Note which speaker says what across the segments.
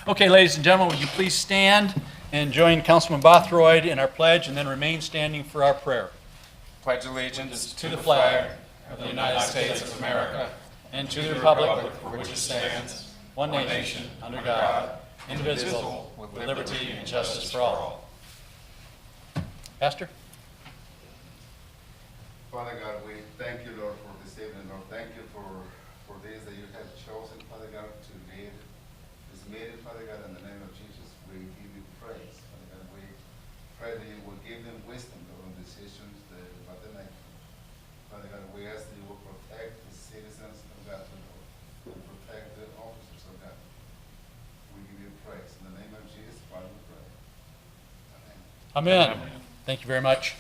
Speaker 1: Okay, ladies and gentlemen, would you please stand and join Councilman Bothroyd in our pledge and then remain standing for our prayer.
Speaker 2: Pledge allegiance to the flag of the United States of America and to the republic for which it stands, one nation, under God, indivisible, with liberty and justice for all.
Speaker 1: Pastor?
Speaker 3: Father God, we thank you, Lord, for this evening, Lord. Thank you for this that you have chosen, Father God, to lead this meeting, Father God. In the name of Jesus, we give you praise, Father God. We pray that you will give them wisdom, Lord, on decisions about the make. Father God, we ask that you will protect the citizens of God, Lord, and protect the officers of God. We give you praise. In the name of Jesus, Father, we pray. Amen.
Speaker 1: Amen. Thank you very much.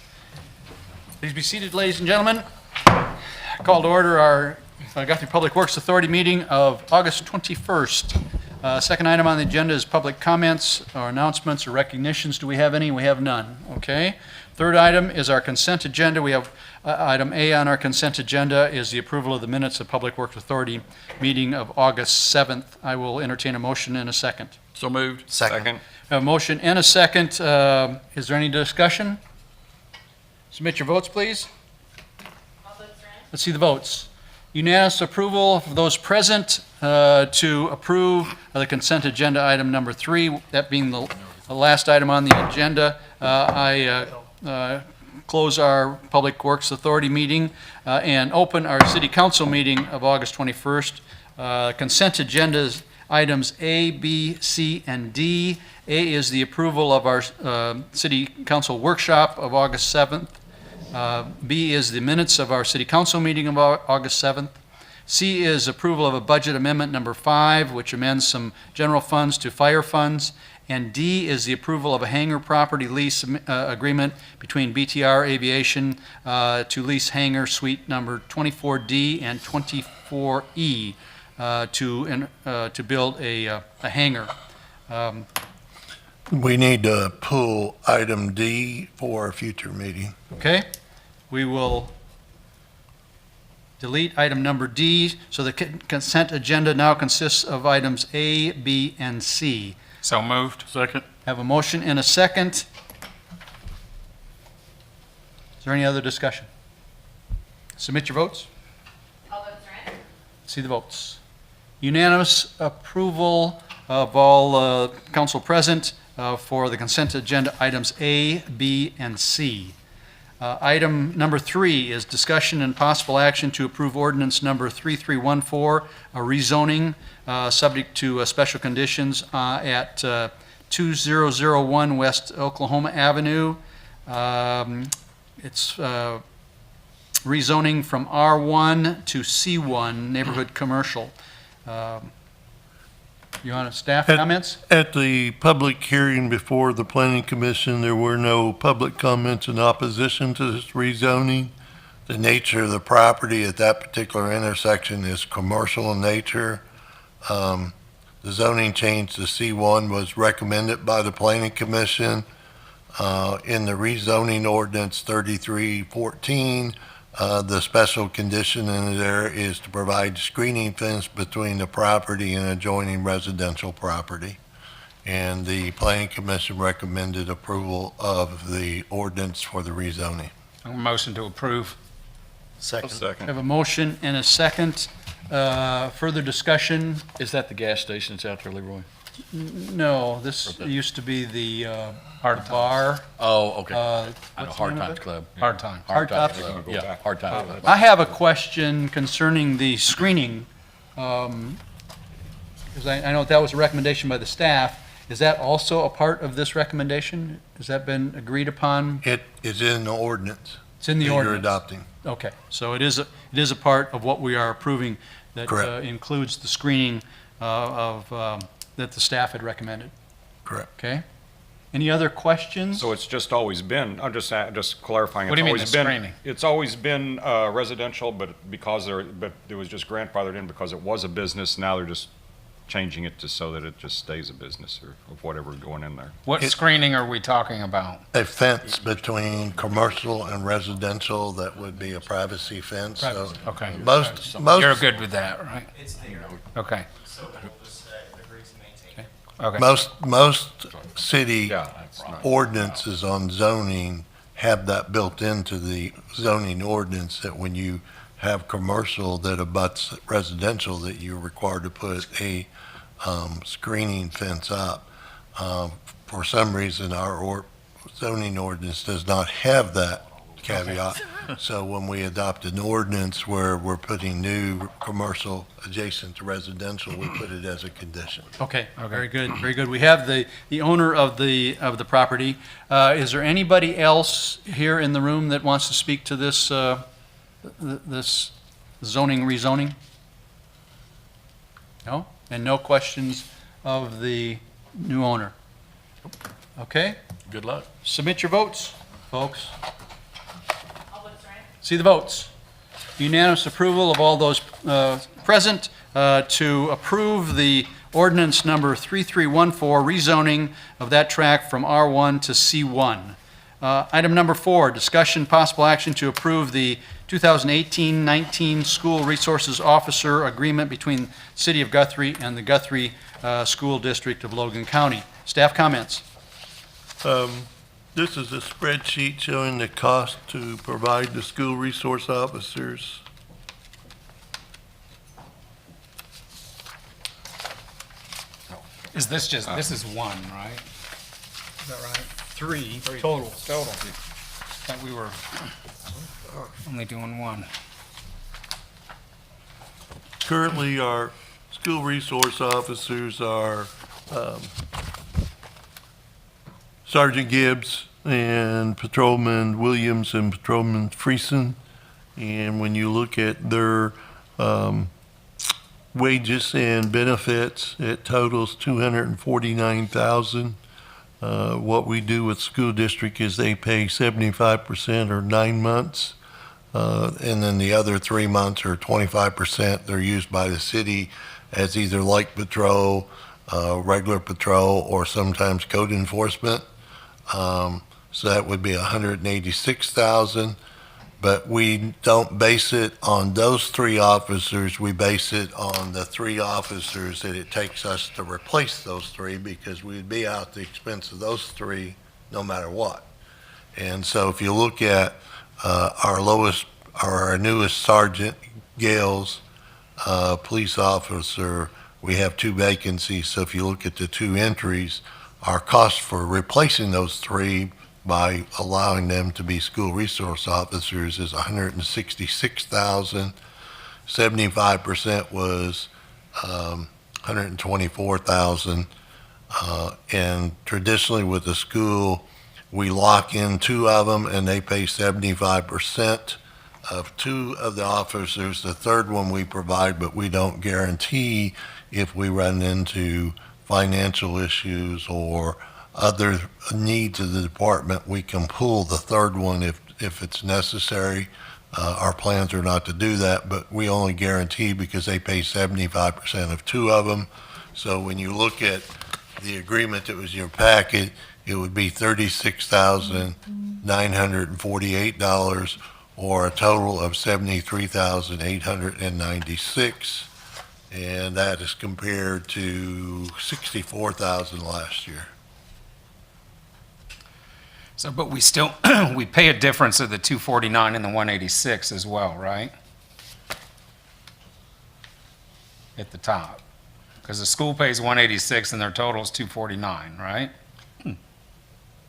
Speaker 1: Please be seated, ladies and gentlemen. I call to order our Guthrie Public Works Authority meeting of August 21st. Second item on the agenda is public comments or announcements or recognitions. Do we have any? We have none. Okay. Third item is our consent agenda. We have item A on our consent agenda is the approval of the minutes of Public Works Authority meeting of August 7th. I will entertain a motion in a second.
Speaker 2: So moved. Second.
Speaker 1: A motion and a second. Is there any discussion? Submit your votes, please. Let's see the votes. Unanimous approval of those present to approve the consent agenda item number 3, that being the last item on the agenda. I close our Public Works Authority meeting and open our City Council meeting of August 21st. Consent agendas items A, B, C, and D. A is the approval of our City Council workshop of August 7th. B is the minutes of our City Council meeting of August 7th. C is approval of a budget amendment number 5, which amends some general funds to fire funds. And D is the approval of a hangar property lease agreement between BTR Aviation to lease hangar suite number 24D and 24E to build a hangar.
Speaker 4: We need to pull item D for a future meeting.
Speaker 1: Okay, we will delete item number D, so the consent agenda now consists of items A, B, and C.
Speaker 2: So moved. Second.
Speaker 1: Have a motion and a second. Is there any other discussion? Submit your votes.
Speaker 5: All votes are in.
Speaker 1: See the votes. Unanimous approval of all council present for the consent agenda items A, B, and C. Item number 3 is discussion and possible action to approve ordinance number 3314, a rezoning subject to special conditions at 2001 West Oklahoma Avenue. It's rezoning from R1 to C1, neighborhood commercial. You want staff comments?
Speaker 4: At the public hearing before the Planning Commission, there were no public comments in opposition to this rezoning. The nature of the property at that particular intersection is commercial in nature. The zoning change to C1 was recommended by the Planning Commission. In the rezoning ordinance 3314, the special condition in there is to provide screening fence between the property and adjoining residential property. And the Planning Commission recommended approval of the ordinance for the rezoning.
Speaker 2: Motion to approve.
Speaker 4: Second.
Speaker 1: I have a motion and a second. Further discussion?
Speaker 6: Is that the gas station that's out there, Leroy?
Speaker 1: No, this used to be the
Speaker 2: Hard
Speaker 1: bar.
Speaker 6: Oh, okay. I know,
Speaker 1: what's the
Speaker 6: Hard
Speaker 1: name of
Speaker 6: Times
Speaker 1: it?
Speaker 6: Club.
Speaker 2: Hard time.
Speaker 1: Hard
Speaker 6: Times
Speaker 1: Tops?
Speaker 6: Club. Yeah, Hard Times Club.
Speaker 1: I have a question concerning the screening, because I know that was a recommendation by the staff. Is that also a part of this recommendation? Has that been agreed upon?
Speaker 4: It is in the ordinance.
Speaker 1: It's in the
Speaker 4: that you're
Speaker 1: ordinance.
Speaker 4: adopting.
Speaker 1: Okay, so it is a part of what we are approving that
Speaker 4: Correct.
Speaker 1: includes the screening that the staff had recommended.
Speaker 4: Correct.
Speaker 1: Okay? Any other questions?
Speaker 7: So it's just always been, I'm just clarifying.
Speaker 2: What do you mean,
Speaker 7: it's
Speaker 2: the
Speaker 7: always been-
Speaker 2: screening?
Speaker 7: It's always been residential, but it was just grandfathered in because it was a business. Now they're just changing it so that it just stays a business or of whatever's going in there.
Speaker 2: What screening are we talking about?
Speaker 4: A fence between commercial and residential that would be a privacy fence. So
Speaker 2: Okay.
Speaker 4: most
Speaker 2: You're good with that, right?
Speaker 8: It's there,
Speaker 2: Okay.
Speaker 8: so we'll just agree to maintain it. Okay.
Speaker 4: Most city
Speaker 7: Yeah, that's not.
Speaker 4: ordinances on zoning have that built into the zoning ordinance, that when you have commercial that abuts residential, that you're required to put a screening fence up. For some reason, our zoning ordinance does not have that caveat. So when we adopt an ordinance where we're putting new commercial adjacent to residential, we put it as a condition.
Speaker 1: Okay, very good, very good. We have the owner of the property. Is there anybody else here in the room that wants to speak to this, this zoning, rezoning? No? And no questions of the new owner? Okay,
Speaker 6: Good luck.
Speaker 1: submit your votes, folks.
Speaker 5: All votes are in.
Speaker 1: See the votes. Unanimous approval of all those present to approve the ordinance number 3314, rezoning of that tract from R1 to C1. Item number 4, discussion possible action to approve the 2018-19 School Resources Officer Agreement between City of Guthrie and the Guthrie School District of Logan County. Staff comments.
Speaker 4: This is a spreadsheet showing the cost to provide the school resource officers.
Speaker 8: Is this just, this is one, right? Is that right? Three total. Thought we were only doing one.
Speaker 4: Currently, our school resource officers are Sergeant Gibbs and Patrolman Williams and Patrolman Friesen. And when you look at their wages and benefits, it totals $249,000. What we do with school district is they pay 75% or 9 months, and then the other 3 months or 25%, they're used by the city as either light patrol, regular patrol, or sometimes code enforcement. So that would be $186,000. But we don't base it on those 3 officers. We base it on the 3 officers that it takes us to replace those 3, because we'd be out the expense of those 3 no matter what. And so if you look at our newest Sergeant Gales, police officer, we have 2 vacancies. So if you look at the 2 entries, our cost for replacing those 3 by allowing them to be school resource officers is $166,000. 75% was $124,000. And traditionally with the school, we lock in 2 of them and they pay 75% of 2 of the officers. The third one we provide, but we don't guarantee if we run into financial issues or other needs of the department, we can pull the third one if it's necessary. Our plans are not to do that, but we only guarantee because they pay 75% of 2 of them. So when you look at the agreement that was in your packet, it would be $36,948 or a total of $73,896. And that is compared to $64,000 last year.
Speaker 8: So, but we still, we pay a difference of the 249 and the 186 as well, right? At the top. Because the school pays 186 and their total is 249, right?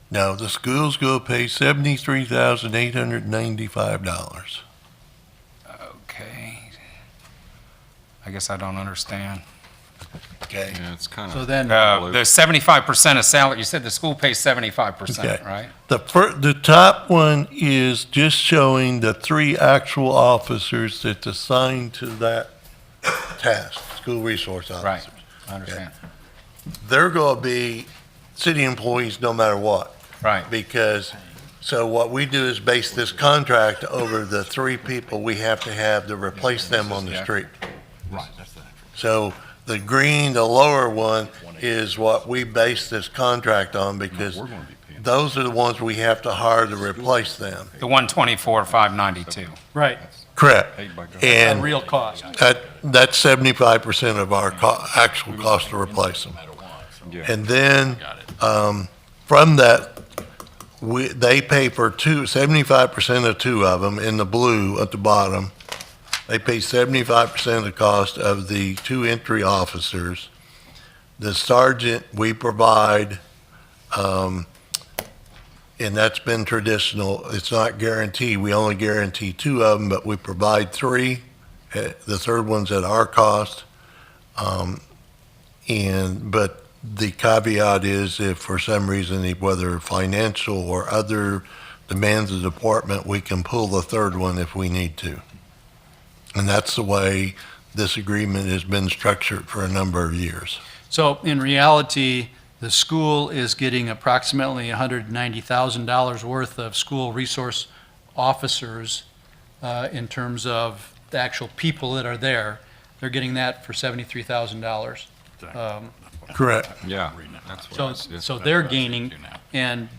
Speaker 4: No, the school's going to pay $73,895.
Speaker 8: Okay. I guess I don't understand.
Speaker 4: Okay.
Speaker 7: Yeah, it's kind
Speaker 1: So
Speaker 7: of,
Speaker 1: then,
Speaker 8: The 75% of salary, you said the school pays 75%,
Speaker 4: Okay.
Speaker 8: right?
Speaker 4: The top one is just showing the 3 actual officers that's assigned to that task, school resource officers.
Speaker 8: Right, I understand.
Speaker 4: They're going to be city employees no matter what.
Speaker 8: Right,
Speaker 4: Because, so what we do is base this contract over the 3 people we have to have to replace them on the street.
Speaker 6: Right, that's the.
Speaker 4: So the green, the lower one, is what we base this contract on, because
Speaker 7: we're going to be paying.
Speaker 4: those are the ones we have to hire to replace them.
Speaker 8: the 124,592.
Speaker 1: right,
Speaker 4: Correct.
Speaker 7: Paid by government.
Speaker 1: a
Speaker 4: And
Speaker 1: real cost.
Speaker 4: that's 75% of our actual cost to replace them.
Speaker 7: Yeah.
Speaker 4: And then,
Speaker 6: Got it.
Speaker 4: from that, they pay for 75% of two of them in the blue at the bottom. They pay 75% of the cost of the two entry officers. The sergeant, we provide, and that's been traditional. It's not guaranteed. We only guarantee two of them, but we provide three. The third one's at our cost. But the caveat is if for some reason, whether financial or other demands of the department, we can pull the third one if we need to. And that's the way this agreement has been structured for a number of years.
Speaker 1: So in reality, the school is getting approximately $190,000 worth of school resource officers in terms of the actual people that are there. They're getting that for $73,000.
Speaker 4: Correct.
Speaker 7: Yeah.
Speaker 1: So they're gaining,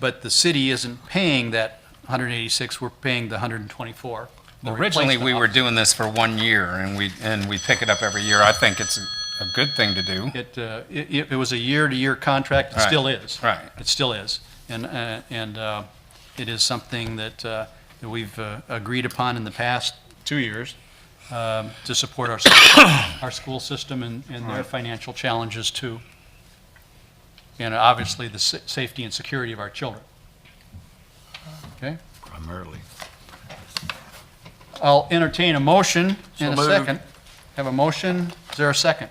Speaker 1: but the city isn't paying that 186, we're paying the 124. the
Speaker 8: Originally, we
Speaker 1: replacement
Speaker 8: were
Speaker 1: officer.
Speaker 8: doing this for 1 year, and we pick it up every year. I think it's a good thing to do.
Speaker 1: It was a year-to-year contract, it
Speaker 8: Right.
Speaker 1: still is.
Speaker 8: Right.
Speaker 1: It still is. And it is something that we've agreed upon in the past 2 years to support our school system and their financial challenges too. And obviously, the safety and security of our children. Okay?
Speaker 6: Primarily.
Speaker 1: I'll entertain a motion
Speaker 4: So
Speaker 1: and a
Speaker 4: moved.
Speaker 1: second. Have a motion, is there a second?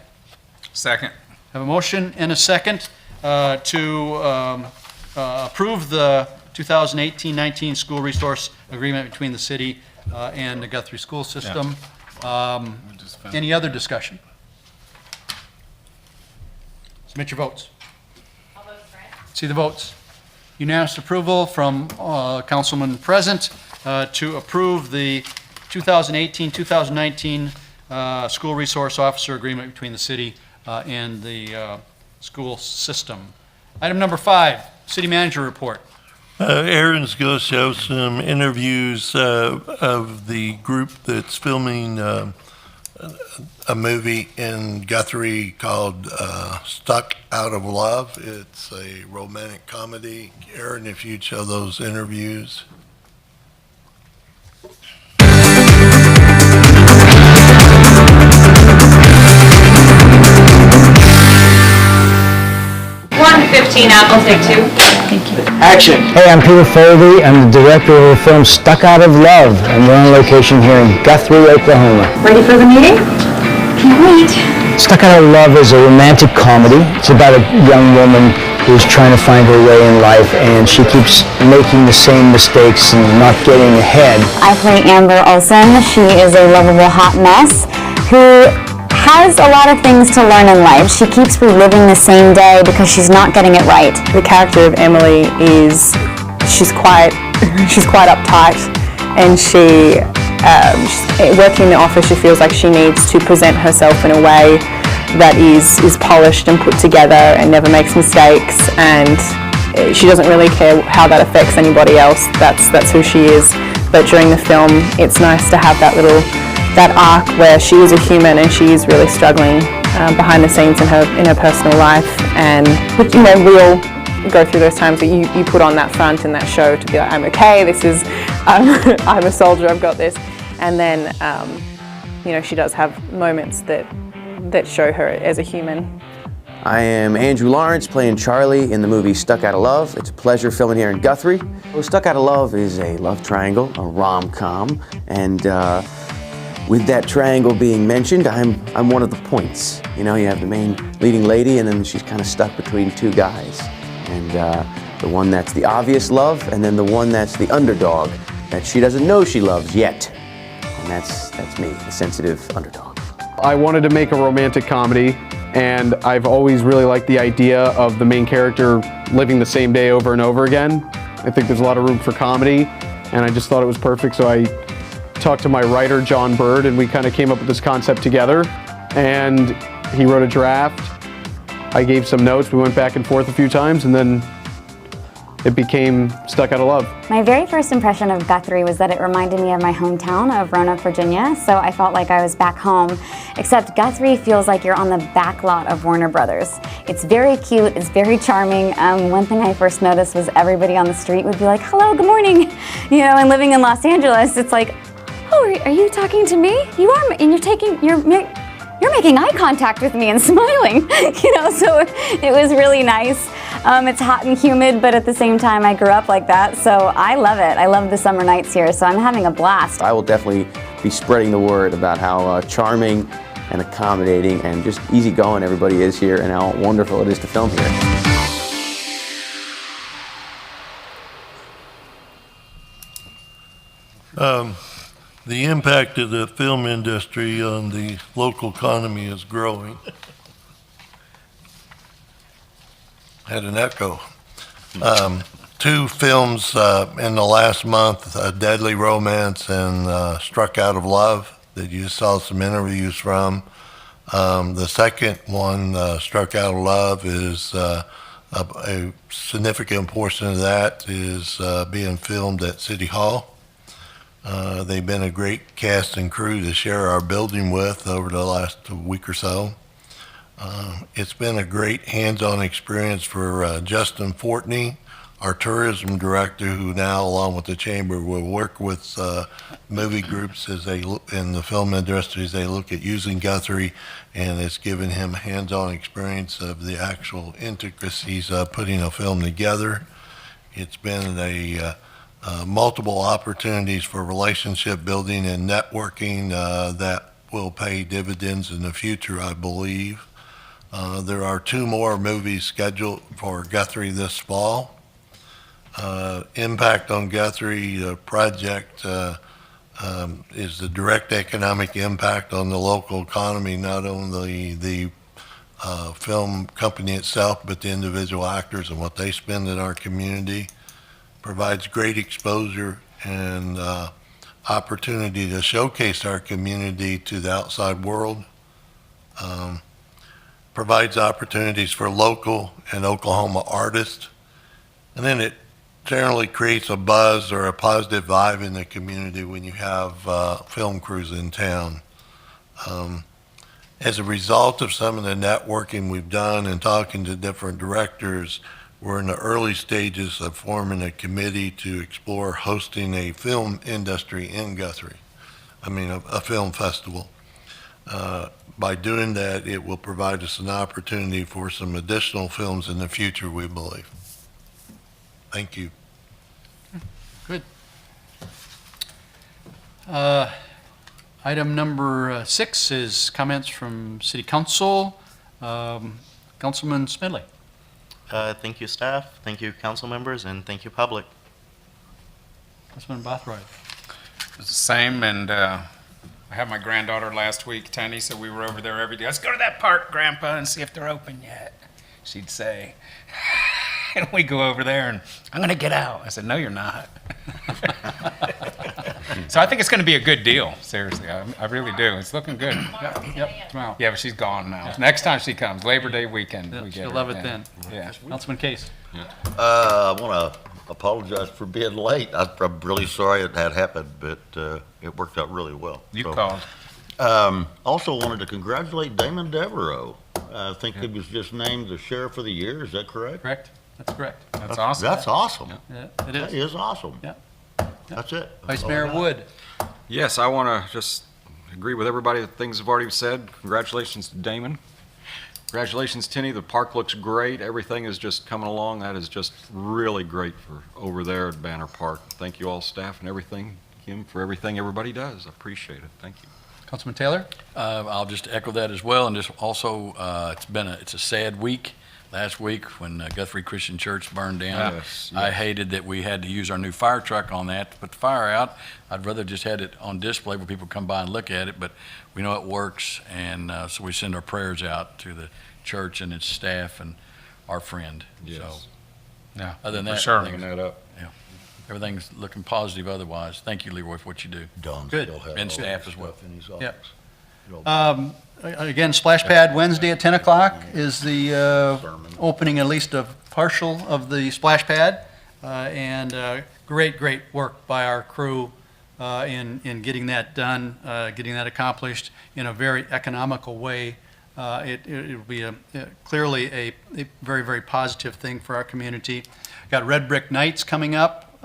Speaker 8: Second.
Speaker 1: Have a motion and a second to approve the 2018-19 school resource agreement between the city and the Guthrie school system. Any other discussion? Submit your votes.
Speaker 5: All votes for it.
Speaker 1: See the votes. Unanimous approval from councilman present to approve the 2018-2019 school resource officer agreement between the city and the school system. Item number 5, city manager report.
Speaker 4: Aaron's going to show some interviews of the group that's filming a movie in Guthrie called Stuck Out of Love. It's a romantic comedy. Aaron, if you'd show those interviews.
Speaker 5: One 15 Apple, take 2.
Speaker 9: Action. Hey, I'm Peter Foley. I'm the director of the film Stuck Out of Love, and we're on location here in Guthrie, Oklahoma.
Speaker 5: Ready for the meeting? Can't wait.
Speaker 9: Stuck Out of Love is a romantic comedy. It's about a young woman who's trying to find her way in life, and she keeps making the same mistakes and not getting ahead.
Speaker 10: I play Amber Olsen. She is a lovable hot mess who has a lot of things to learn in life. She keeps reliving the same day because she's not getting it right.
Speaker 11: The character of Emily she's quite uptight, and she's working in the office, she feels like she needs to present herself in a way that is polished and put together and never makes mistakes, and she doesn't really care how that affects anybody else. That's who she is. But during the film, it's nice to have that arc where she is a human and she is really struggling behind the scenes in her personal life. And we all go through those times that you put on that front in that show to be like, I'm okay, I'm a soldier, I've got this. And then she does have moments that show her as a human.
Speaker 12: I am Andrew Lawrence, playing Charlie in the movie Stuck Out of Love. It's a pleasure filming here in Guthrie. Well, Stuck Out of Love is a love triangle, a rom-com, and with that triangle being mentioned, I'm one of the points. You have the main leading lady, and then she's kind of stuck between two guys. And the one that's the obvious love, and then the one that's the underdog that she doesn't know she loves yet. And that's me, the sensitive underdog.
Speaker 13: I wanted to make a romantic comedy, and I've always really liked the idea of the main character living the same day over and over again. I think there's a lot of room for comedy, and I just thought it was perfect, so I talked to my writer, John Bird, and we kind of came up with this concept together, and he wrote a draft. I gave some notes, we went back and forth a few times, and then it became Stuck Out of Love.
Speaker 10: My very first impression of Guthrie was that it reminded me of my hometown of Roanoke, Virginia, so I felt like I was back home, except Guthrie feels like you're on the back lot of Warner Brothers. It's very cute, it's very charming. One thing I first noticed was everybody on the street would be like, hello, good morning. You know, and living in Los Angeles, it's like, oh, are you talking to me? You are, and you're making eye contact with me and smiling, you know, so it was really nice. It's hot and humid, but at the same time, I grew up like that, so I love it. I love the summer nights here, so I'm having a blast.
Speaker 12: I will definitely be spreading the word about how charming and accommodating and just easygoing everybody is here and how wonderful it is to film here.
Speaker 4: The impact of the film industry on the local economy is growing. Had an echo. Two films in the last month, Deadly Romance and Struck Out of Love, that you saw some interviews from. The second one, Struck Out of Love, is a significant portion of that is being filmed at City Hall. They've been a great cast and crew to share our building with over the last week or so. It's been a great hands-on experience for Justin Fortney, our tourism director, who now, along with the chamber, will work with movie groups as they look in the film industry as they look at using Guthrie, and it's given him hands-on experience of the actual intricacies of putting a film together. It's been multiple opportunities for relationship building and networking that will pay dividends in the future, I believe. There are 2 more movies scheduled for Guthrie this fall. Impact on Guthrie project is the direct economic impact on the local economy, not only the film company itself, but the individual actors and what they spend in our community. Provides great exposure and opportunity to showcase our community to the outside world. Provides opportunities for local and Oklahoma artists. And then it generally creates a buzz or a positive vibe in the community when you have film crews in town. As a result of some of the networking we've done and talking to different directors, we're in the early stages of forming a committee to explore hosting a film industry in Guthrie. A film festival. By doing that, it will provide us an opportunity for some additional films in the future, we believe. Thank you.
Speaker 1: Good. Item number 6 is comments from City Council. Councilman Smedley.
Speaker 14: Thank you, staff. Thank you, council members, and thank you, public.
Speaker 1: Councilman Guthrie.
Speaker 8: It's the same, and I had my granddaughter last week, Tenny, so we were over there every day. Let's go to that park, Grandpa, and see if they're open yet. She'd say, and we go over there, and I'm going to get out. I said, no, you're not. So I think it's going to be a good deal, seriously. I really do. It's looking good.
Speaker 1: Yep, tomorrow.
Speaker 8: Yeah, but she's gone now. Next time she comes, Labor Day weekend, we get
Speaker 1: She'll
Speaker 8: her.
Speaker 1: love it then.
Speaker 8: Yeah.
Speaker 1: Councilman Case.
Speaker 15: I want to apologize for being late. I'm really sorry it had happened, but it worked out really well.
Speaker 8: You called.
Speaker 15: Also wanted to congratulate Damon Devereaux. I think he was just named the Sheriff of the Year. Is that correct?
Speaker 1: Correct. That's correct.
Speaker 8: That's awesome.
Speaker 15: That's awesome.
Speaker 1: Yeah, it is.
Speaker 15: That is awesome.
Speaker 1: Yeah.
Speaker 15: That's it.
Speaker 1: Vice Mayor Wood.
Speaker 7: Yes, I want to just agree with everybody that things have already said. Congratulations to Damon. Congratulations, Tenny. The park looks great. Everything is just coming along. That is just really great for over there at Banner Park. Thank you all, staff and everything, Kim, for everything everybody does. I appreciate it. Thank you.
Speaker 1: Councilman Taylor.
Speaker 6: I'll just echo that as well, and just also, it's a sad week. Last week, when Guthrie Christian Church burned down,
Speaker 7: Yes,
Speaker 6: I
Speaker 7: yes.
Speaker 6: hated that we had to use our new fire truck on that to put the fire out. I'd rather just had it on display where people come by and look at it, but we know it works, and so we send our prayers out to the church and its staff and our friend.
Speaker 7: Yes.
Speaker 6: So,
Speaker 8: Yeah,
Speaker 6: other than
Speaker 8: for
Speaker 6: that,
Speaker 8: sure.
Speaker 7: Bringing that up.
Speaker 6: everything's looking positive otherwise. Thank you, Leroy, for what you do.
Speaker 15: Don
Speaker 1: Good.
Speaker 15: still has
Speaker 6: And
Speaker 15: all
Speaker 6: staff
Speaker 15: that
Speaker 6: as well.
Speaker 15: stuff in his
Speaker 1: Yep.
Speaker 15: office.
Speaker 1: Again, Splash Pad Wednesday at 10 o'clock is the opening, at least of partial of the Splash Pad. and great work by our crew in getting that done, getting that accomplished in a very economical way. It will be clearly a very positive thing for our community. Got Red Brick Nights coming up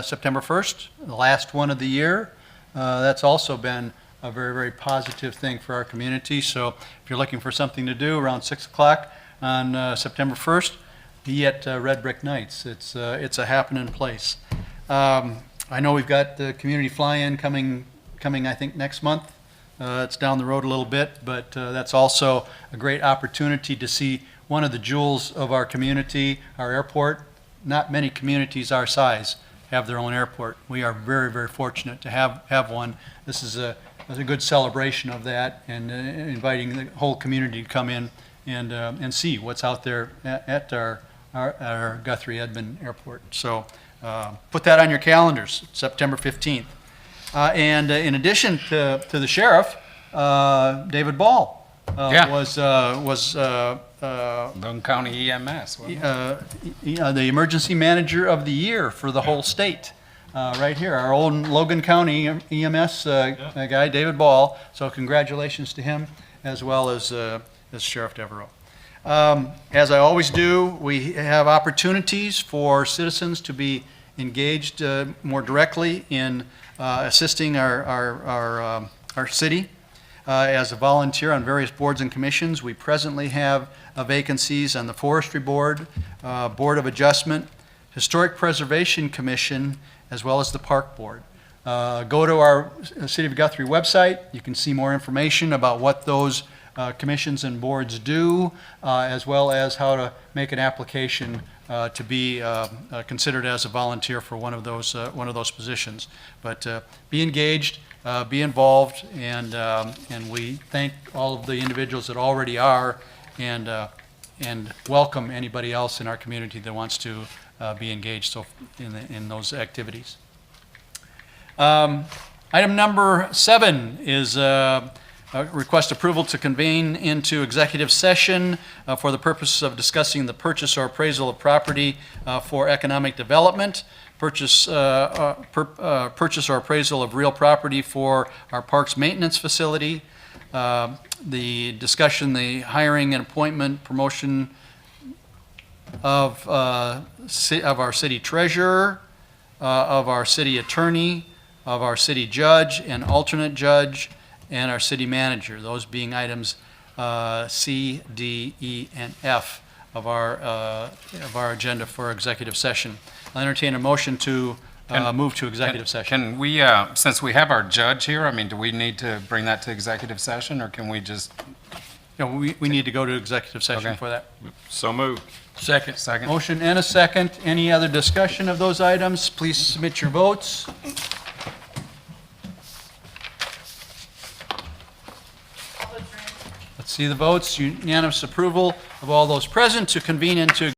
Speaker 1: September 1st, the last one of the year. That's also been a very positive thing for our community. So if you're looking for something to do around 6 o'clock on September 1st, be at Red Brick Nights. It's a happening place. I know we've got the community fly-in coming I think next month. It's down the road a little bit, but that's also a great opportunity to see one of the jewels of our community, our airport. Not many communities our size have their own airport. We are very fortunate to have one. This is a good celebration of that, and inviting the whole community to come in and see what's out there at our Guthrie Edmond Airport. So put that on your calendars, September 15th. And in addition to the sheriff, David Ball was
Speaker 8: Logan County EMS.
Speaker 1: the emergency manager of the year for the whole state. Right here, our own Logan County EMS guy, David Ball. So congratulations to him, as well as Sheriff Devereaux. As I always do, we have opportunities for citizens to be engaged more directly in assisting our city. As a volunteer on various boards and commissions, we presently have vacancies on the Forestry Board, Board of Adjustment, Historic Preservation Commission, as well as the Park Board. Go to our City of Guthrie website. You can see more information about what those commissions and boards do, as well as how to make an application to be considered as a volunteer for one of those positions. But be engaged, be involved, and we thank all of the individuals that already are, and welcome anybody else in our community that wants to be engaged in those activities. Item number 7 is request approval to convene into executive session for the purpose of discussing the purchase or appraisal of property for economic development, purchase or appraisal of real property for our parks maintenance facility, the discussion, the hiring and appointment, promotion of our city treasurer, of our city attorney, of our city judge and alternate judge, and our city manager, those being items C, D, E, and F of our agenda for executive session. I'll entertain a motion to move to executive session.
Speaker 8: Can we, since we have our judge here, I mean, do we need to bring that to executive session, or can we just?
Speaker 1: No, we need to go to executive session for that.
Speaker 7: So moved.
Speaker 8: Second.
Speaker 1: Motion and a second. Any other discussion of those items? Please submit your votes. Let's see the votes. Unanimous approval of all those present to convene into